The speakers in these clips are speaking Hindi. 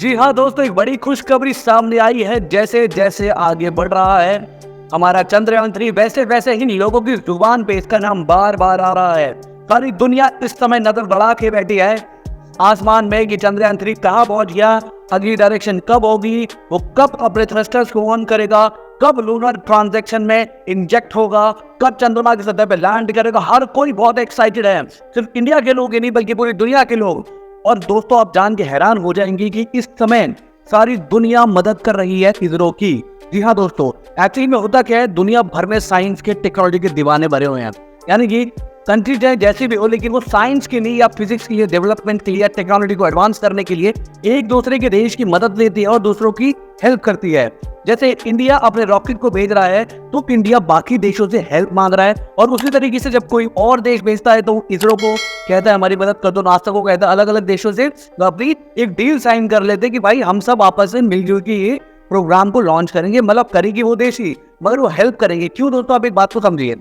जी हाँ दोस्तों, एक बड़ी खुशखबरी सामने आई है। जैसे जैसे आगे बढ़ रहा है हमारा चंद्रयान 3, वैसे वैसे ही लोगों की जुबान पे इसका नाम बार बार आ रहा है। सारी दुनिया इस समय नजर बढ़ा के बैठी है आसमान में कि चंद्रयान 3 कहाँ पहुंच गया, अगली डायरेक्शन कब होगी, वो कब अपने थ्रस्टर्स को ऑन करेगा, कब लूनर ट्रांजैक्शन में इंजेक्ट होगा, कब चंद्रमा की सतह पे लैंड करेगा। हर कोई बहुत एक्साइटेड है, सिर्फ इंडिया के लोग ही नहीं बल्कि पूरी दुनिया के लोग। और दोस्तों, आप जान के हैरान हो जाएंगे कि इस समय सारी दुनिया मदद कर रही है इसरो की। जी हाँ दोस्तों, एक्चुअली में होता क्या है, दुनिया भर में साइंस के टेक्नोलॉजी के दीवाने भरे हुए हैं। यानी कि कंट्री चाहे जैसी भी हो, लेकिन वो साइंस के लिए या फिजिक्स के लिए, डेवलपमेंट के लिए, टेक्नोलॉजी को एडवांस करने के लिए एक दूसरे के देश की मदद लेती है और दूसरों की हेल्प करती है। जैसे इंडिया अपने रॉकेट को भेज रहा है तो इंडिया बाकी देशों से हेल्प मांग रहा है, और उसी तरीके से जब कोई और देश भेजता है तो इसरो को कहता है हमारी मदद कर दो, नासा को कहता है, अलग अलग देशों से अपनी एक डील साइन कर लेते कि भाई हम सब आपस में मिलजुल के ये प्रोग्राम को लॉन्च करेंगे। मतलब करेगी वो देश ही, मगर वो हेल्प करेंगे। क्यों दोस्तों, आप एक बात को समझिए।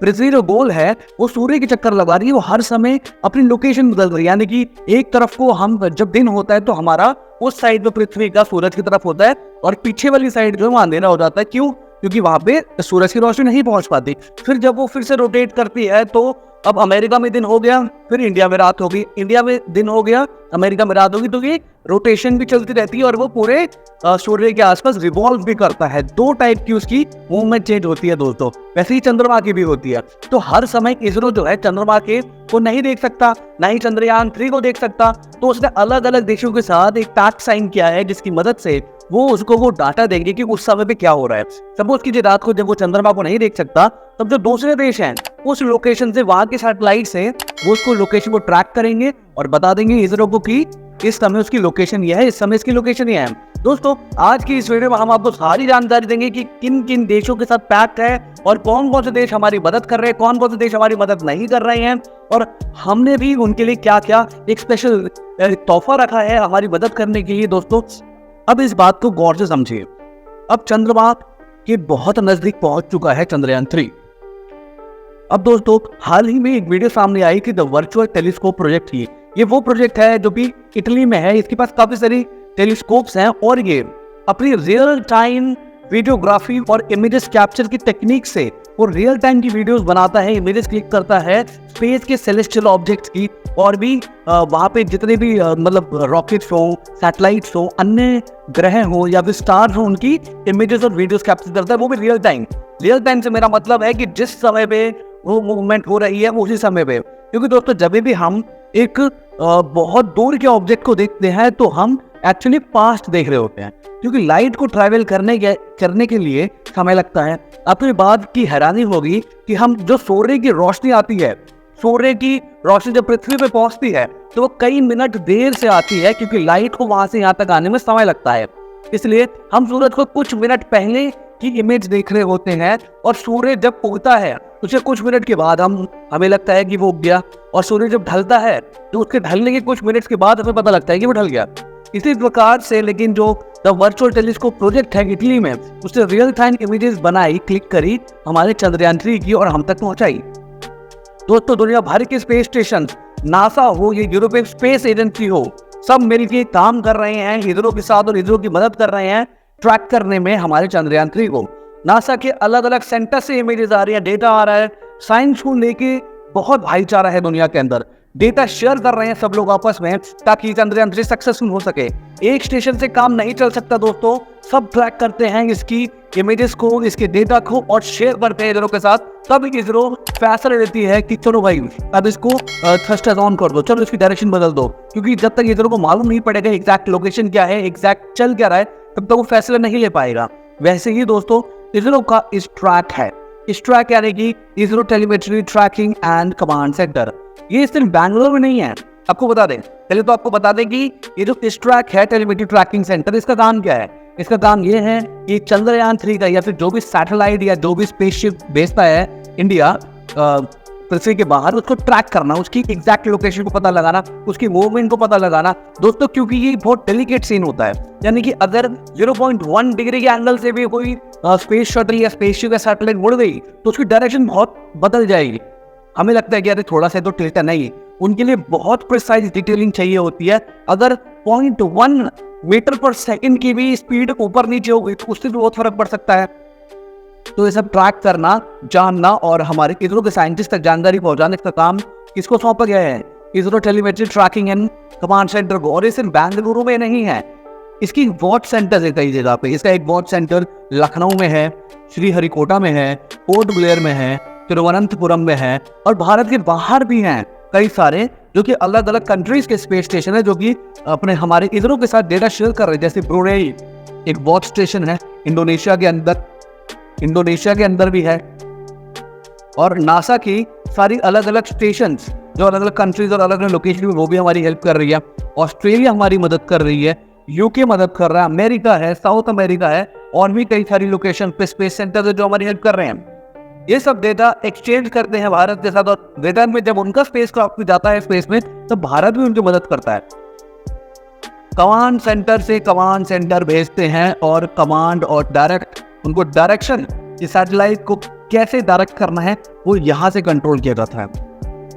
पृथ्वी जो गोल है वो सूर्य के चक्कर लगा रही है, वो हर समय अपनी लोकेशन बदल रही है। यानी कि एक तरफ को हम जब दिन होता है तो हमारा उस साइड पे पृथ्वी का सूरज की तरफ होता है, और पीछे वाली साइड जो है वहां अंधेरा हो जाता है। क्यों? क्योंकि वहां पे सूरज की रोशनी नहीं पहुंच पाती। फिर जब वो फिर से रोटेट करती है तो अब अमेरिका में दिन हो गया, फिर इंडिया में रात होगी, इंडिया में दिन हो गया, अमेरिका में रात होगी। तो ये रोटेशन भी चलती रहती है और वो पूरे सूर्य के आसपास रिवॉल्व भी करता है। दो टाइप की उसकी मूवमेंट चेंज होती है दोस्तों। वैसे ही चंद्रमा की भी होती है। तो हर समय इसरो जो है चंद्रमा के को नहीं देख सकता, ना ही चंद्रयान 3 को देख सकता। तो उसने अलग अलग देशों के साथ एक पैक्ट साइन किया है, जिसकी मदद से वो उसको वो डाटा देंगे कि उस समय पे क्या हो रहा है। सपोज कीजिए रात को जब वो चंद्रमा को नहीं देख सकता, तब जो दूसरे देश हैं उस लोकेशन से, वहां के सैटेलाइट से वो उसको लोकेशन को ट्रैक करेंगे और बता देंगे इसरो को कि इस समय उसकी लोकेशन यह है, इस समय इसकी लोकेशन यह है। दोस्तों, आज की इस वीडियो में हम आपको सारी जानकारी देंगे कि किन किन देशों के साथ पैक्ट है और कौन कौन से देश हमारी मदद कर रहे हैं, कौन कौन से देश हमारी मदद नहीं कर रहे हैं, और हमने भी उनके लिए क्या क्या एक स्पेशल तोहफा रखा है हमारी मदद करने के लिए। दोस्तों, अब इस बात को गौर से समझिए। अब चंद्रमा के बहुत नजदीक पहुंच चुका है चंद्रयान 3। अब दोस्तों, हाल ही में एक वीडियो सामने आई कि द वर्चुअल टेलीस्कोप प्रोजेक्ट की। ये वो प्रोजेक्ट है जो भी इटली में है। इसके पास काफी सारी टेलीस्कोप्स हैं और ये अपनी रियल टाइम वीडियोग्राफी और इमेजेस कैप्चर की टेक्निक से वो रियल टाइम की वीडियोस बनाता है, इमेजेस क्लिक करता है स्पेस के सेलेस्टियल ऑब्जेक्ट्स की, और भी वहाँ पे जितने भी मतलब रॉकेट्स हो, सैटेलाइट्स हो, अन्य ग्रह हो या फिर स्टार्स हो, उनकी इमेजेस और वीडियोस कैप्चर करता है, वो भी रियल टाइम। रियल टाइम से मेरा मतलब है कि जिस समय पे वो मूवमेंट हो रही है उसी समय पे। क्योंकि दोस्तों, जब भी हम एक बहुत दूर के ऑब्जेक्ट को देखते हैं तो हम एक्चुअली पास्ट देख रहे होते हैं, क्योंकि लाइट को ट्रैवल करने के लिए समय लगता है। आपको ये बात की हैरानी होगी कि हम जो सूर्य की रोशनी आती है, सूर्य की रोशनी जब पृथ्वी पे पहुंचती है तो वो कई मिनट देर से आती है, क्योंकि लाइट को वहां से यहाँ तक आने में समय लगता है। इसलिए हम सूरज को कुछ मिनट पहले की इमेज देख रहे होते हैं, और सूर्य जब उगता है उसके कुछ मिनट के बाद हमें लगता है कि वो उग गया, और सूर्य जब ढलता है तो उसके ढलने के कुछ मिनट के बाद हमें पता लगता है कि वो ढल गया। इसी प्रकार से लेकिन जो द वर्चुअल टेलीस्कोप प्रोजेक्ट है इटली में, उसने रियल टाइम इमेजेस बनाई, क्लिक करी हमारे चंद्रयान 3 की और हम तक पहुंचाई। दोस्तों, दुनिया भर के स्पेस स्टेशन, नासा हो या यूरोपियन स्पेस एजेंसी हो, सब मिलकर काम कर रहे हैं इसरो के साथ और इसरो की मदद कर रहे हैं ट्रैक करने में हमारे चंद्रयान 3 को। नासा के अलग अलग सेंटर से इमेजेस आ रही है, डेटा आ रहा है। साइंस को लेके बहुत भाईचारा है दुनिया के अंदर, डेटा शेयर कर रहे हैं सब लोग आपस में ताकि चंद्रयान 3 सक्सेसफुल हो सके। एक स्टेशन से काम नहीं चल सकता दोस्तों, सब ट्रैक करते हैं इसकी इमेजेस को, इसके डेटा को, और शेयर करते हैं इसरो के साथ। तब इसरो फैसला लेती है कि चलो भाई अब इसको थ्रस्टर्स ऑन कर दो, चलो इसकी डायरेक्शन बदल दो। क्योंकि जब तक इसरो को मालूम नहीं पड़ेगा एग्जैक्ट लोकेशन क्या है, एग्जैक्ट चल क्या रहा है, तब तक वो फैसला नहीं ले पाएगा। वैसे ही दोस्तों, इसरो का इस ट्रैक है, इस ट्रैक यानी कि ISRO telemetry tracking and command centre, ये सिर्फ बैंगलोर में नहीं है। आपको बता दें, पहले तो आपको बता दें कि ये जो इस ट्रैक है टेलीमेट्री ट्रैकिंग सेंटर, इसका काम क्या है। इसका काम ये है कि चंद्रयान 3 का या फिर जो भी सैटेलाइट या जो भी स्पेसशिप भेजता है इंडिया पृथ्वी के बाहर, उसको ट्रैक करना, उसकी एग्जैक्ट लोकेशन को पता लगाना, उसकी मूवमेंट को पता लगाना दोस्तों। क्योंकि ये बहुत डेलिकेट सीन होता है, यानी कि अगर 0.1 डिग्री के एंगल से भी कोई स्पेस शटल या स्पेसशिप या सैटेलाइट मुड़ गई तो उसकी डायरेक्शन बहुत बदल जाएगी। हमें लगता है कि अरे थोड़ा सा तो टिल्ट है, नहीं, उनके लिए बहुत प्रिसाइज डिटेलिंग चाहिए होती है। अगर 0.1 मीटर पर सेकंड की भी स्पीड ऊपर नीचे हो गई तो उससे भी बहुत फर्क पड़ सकता है। तो ये सब ट्रैक करना, जानना और हमारे इसरो के साइंटिस्ट तक जानकारी पहुंचाने का काम किसको सौंपा गया है? ISRO telemetry tracking and command centre को। और ये सिर्फ बेंगलुरु में नहीं है, इसकी वॉच सेंटर है कई जगह पे। इसका एक वॉच सेंटर लखनऊ में है, श्रीहरिकोटा में है, पोर्ट ब्लेयर में है, तिरुवनंतपुरम में है और भारत के बाहर भी हैं कई सारे, जो कि अलग अलग कंट्रीज के स्पेस स्टेशन है जो कि अपने हमारे इसरो के साथ डेटा शेयर कर रहे हैं। जैसे ब्रुनेई एक वॉच स्टेशन है इंडोनेशिया के अंदर भी है। और नासा की सारी अलग अलग स्टेशन जो अलग अलग कंट्रीज और अलग अलग लोकेशन में, वो भी हमारी हेल्प कर रही है। ऑस्ट्रेलिया हमारी मदद कर रही है, यूके मदद कर रहा है, अमेरिका है, साउथ अमेरिका है और भी कई सारी लोकेशन पे स्पेस सेंटर है जो हमारी हेल्प कर रहे हैं। ये सब डेटा एक्सचेंज करते हैं भारत के साथ और रिटर्न में जब उनका स्पेस क्राफ्ट जाता है स्पेस में, तो भारत भी उनकी मदद करता है। कमांड सेंटर से कमांड सेंटर भेजते हैं और कमांड और डायरेक्ट उनको डायरेक्शन, इस सैटेलाइट को कैसे डायरेक्ट करना है वो यहाँ से कंट्रोल किया जाता है।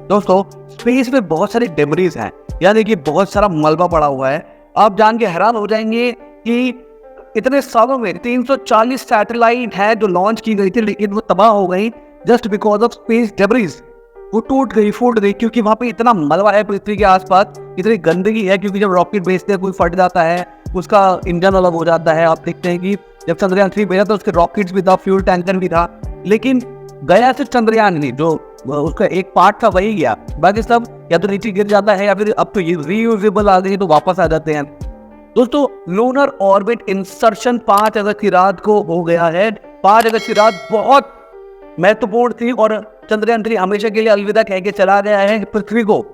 दोस्तों, स्पेस में बहुत सारी डेब्रीज हैं, यानी कि बहुत सारा मलबा पड़ा हुआ है। आप जान के हैरान हो जाएंगे कि इतने सालों में 340 सैटेलाइट है जो लॉन्च की गई थी, लेकिन वो तबाह हो गई just because of space debris. वो टूट गई, फूट गई, क्योंकि वहां पे इतना मलबा है पृथ्वी के आसपास, इतनी गंदगी है। क्योंकि जब रॉकेट भेजते हैं कोई फट जाता है, उसका इंजन अलग हो जाता है। आप देखते हैं कि जब चंद्रयान 3 भेजा तो उसके रॉकेट्स भी था, फ्यूल टैंकर भी था, लेकिन गया सिर्फ चंद्रयान नहीं, जो उसका एक पार्ट था वही गया, बाकी सब या तो नीचे गिर जाता है या फिर अब तो ये रीयूजेबल आ गई तो वापस आ जाते हैं। दोस्तों, लूनर ऑर्बिट इंसर्शन 5 अगस्त की रात को हो गया है। 5 अगस्त की रात बहुत महत्वपूर्ण थी और चंद्रयान 3 हमेशा के लिए अलविदा कह के चला गया है पृथ्वी को।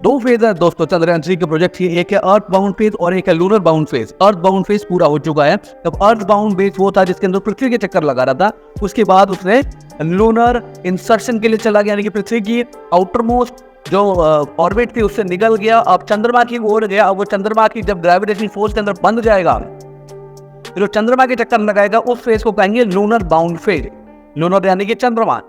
2 फेज है दोस्तों चंद्रयान 3 के प्रोजेक्ट की, एक है अर्थ बाउंड फेज और एक है lunar bound phase. Earth bound phase पूरा हो चुका है। तब अर्थ बाउंड फेज वो था जिसके अंदर पृथ्वी के चक्कर लगा रहा था, उसके बाद उसने लूनर इंसर्शन के लिए चला गया, यानी कि पृथ्वी की आउटर मोस्ट जो ऑर्बिट थी उससे निकल गया, अब चंद्रमा की ओर गया। अब वो चंद्रमा की जब ग्रेविटेशनल फोर्स के अंदर बंद जाएगा, फिर वो चंद्रमा के चक्कर लगाएगा, उस फेज को कहेंगे लूनर बाउंड फेज। लूनर यानी कि चंद्रमा।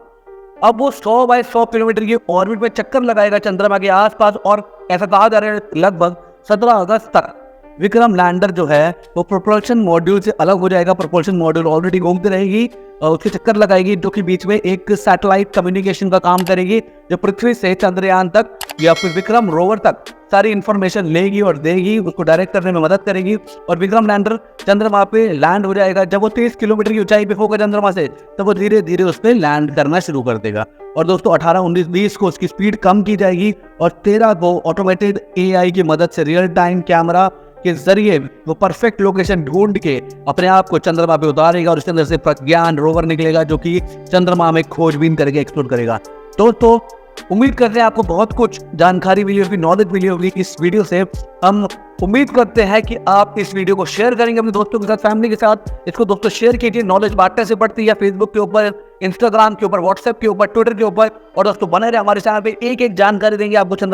अब वो 100 बाय 100 किलोमीटर की ऑर्बिट में चक्कर लगाएगा चंद्रमा के आसपास और ऐसा कहा जा रहा है लगभग 17 अगस्त तक विक्रम लैंडर जो है वो प्रोपल्शन मॉड्यूल से अलग हो जाएगा। प्रोपल्शन मॉड्यूल ऑलरेडी घूमती रहेगी और उसके चक्कर लगाएगी, जो कि बीच में एक सैटेलाइट कम्युनिकेशन का काम करेगी, जो पृथ्वी से चंद्रयान तक या फिर विक्रम रोवर तक सारी इंफॉर्मेशन लेगी और देगी, उसको डायरेक्ट करने में मदद करेगी। और विक्रम लैंडर चंद्रमा पे लैंड हो जाएगा। जब वो 30 किलोमीटर की ऊंचाई पे होगा चंद्रमा से, तब वो धीरे धीरे उस पर लैंड करना शुरू कर देगा। और दोस्तों 18, 19, 20 को उसकी स्पीड कम की जाएगी और 13 को ऑटोमेटेड AI की मदद से रियल टाइम कैमरा के जरिए वो परफेक्ट लोकेशन ढूंढ के अपने आप को चंद्रमा पे उतारेगा और उसके अंदर से प्रज्ञान रोवर निकलेगा जो कि चंद्रमा में खोजबीन करके एक्सप्लोर करेगा। दोस्तों, उम्मीद करते हैं आपको बहुत कुछ जानकारी मिली होगी, नॉलेज मिली होगी इस वीडियो से। हम उम्मीद करते हैं कि आप इस वीडियो को शेयर करेंगे अपने दोस्तों के साथ, फैमिली के साथ। इसको दोस्तों शेयर कीजिए। नॉलेज बांटने से बढ़ती है, फेसबुक के ऊपर, इंस्टाग्राम के ऊपर, व्हाट्सएप के ऊपर, ट्विटर के ऊपर। और दोस्तों बने रहे हमारे चैनल पे, एक एक जानकारी देंगे आपको चंद्रमा